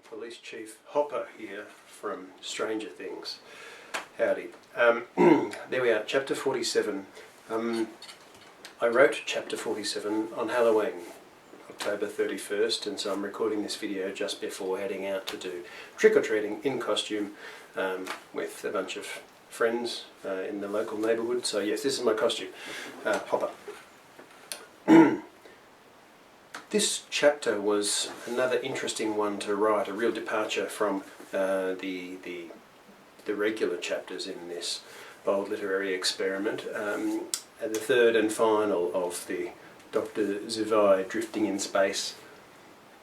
Police Chief Hopper here from Stranger Things. Howdy. There we are, Chapter 47. I wrote Chapter 47 on Halloween, October 31st, and so I'm recording this video just before heading out to do trick-or-treating in costume with a bunch of friends in the local neighbourhood. So yes, this is my costume, Hopper. This chapter was another interesting one to write, a real departure from the regular chapters in this bold literary experiment. The third and final of the Dr. Zivai Drifting in Space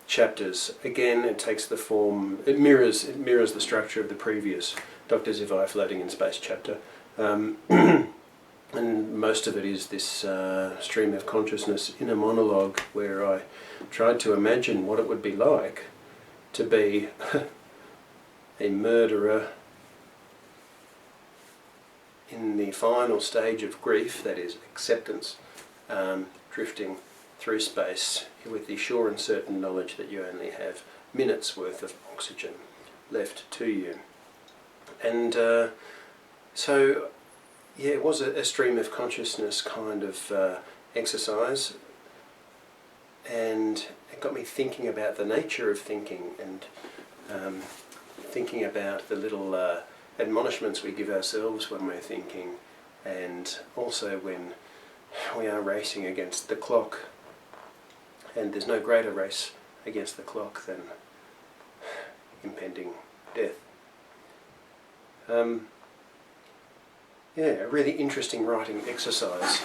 chapters. Again, it takes the form, it mirrors the structure of the previous Dr. Zivai Floating in Space chapter. And most of it is this stream of consciousness inner monologue where I tried to imagine what it would be like to be a murderer in the final stage of grief, that is acceptance, drifting through space with the sure and certain knowledge that you only have minutes worth of oxygen left to you. And so yeah, it was a stream of consciousness kind of exercise, and it got me thinking about the nature of thinking and thinking about the little admonishments we give ourselves when we're thinking, and also when we are racing against the clock. And there's no greater race against the clock than impending death. Yeah, a really interesting writing exercise,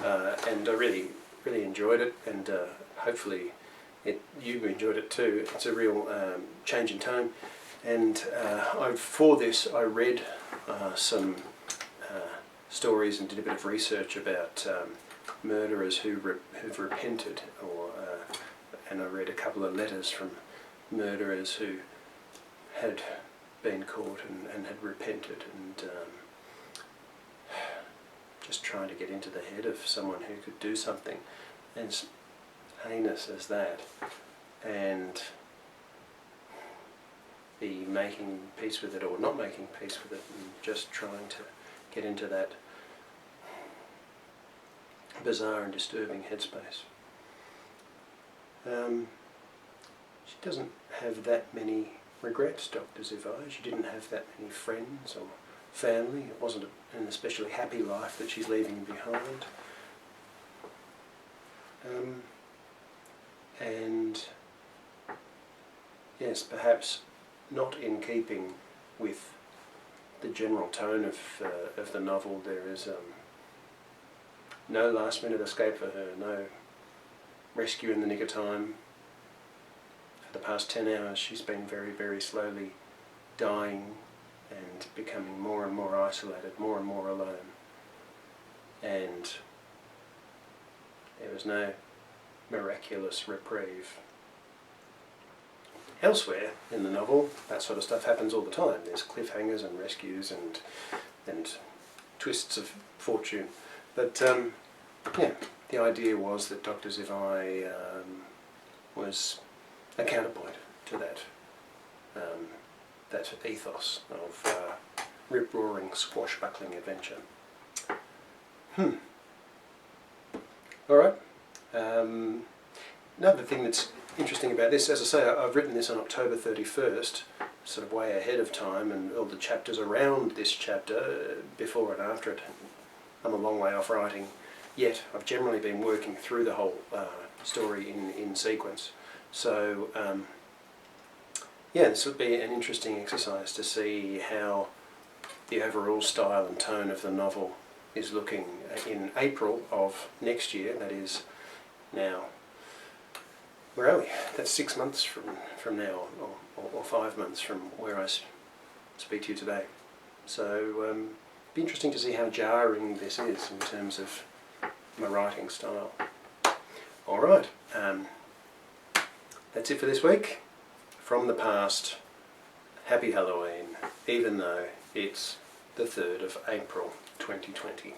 and I really enjoyed it, and hopefully you enjoyed it too. It's a real change in tone, and for this I read some stories and did a bit of research about murderers who've repented, and I read a couple of letters from murderers who had been caught and had repented, and just trying to get into the head of someone who could do something as heinous as that and be making peace with it or not making peace with it, and just trying to get into that bizarre and disturbing headspace. She doesn't have that many regrets, Dr. Zivai. She didn't have that many friends or family. It wasn't an especially happy life that she's leaving behind. And yes, perhaps not in keeping with the general tone of the novel, there is no last minute escape for her, no rescue in the nick of time. For the past 10 hours she's been very, very slowly dying and becoming more and more isolated, more and more alone. And there was no miraculous reprieve. Elsewhere in the novel, that sort of stuff happens all the time. There's cliffhangers and rescues and twists of fortune. But yeah, the idea was that Dr. Zivai was a counterpoint to that that ethos of rip-roaring, swashbuckling adventure. Alright. Another thing that's interesting about this, as I say, I've written this on October 31st, sort of way ahead of time, and all the chapters around this chapter, before and after it, I'm a long way off writing yet. I've generally been working through the whole story in sequence. So yeah, this would be an interesting exercise to see how the overall style and tone of the novel is looking in April of next year. That is now, where are we? That's 6 months from now, or 5 months from where I speak to you today. So it'd be interesting to see how jarring this is in terms of my writing style. Alright, that's it for this week. From the past, happy Halloween, even though it's the 3rd of April 2020.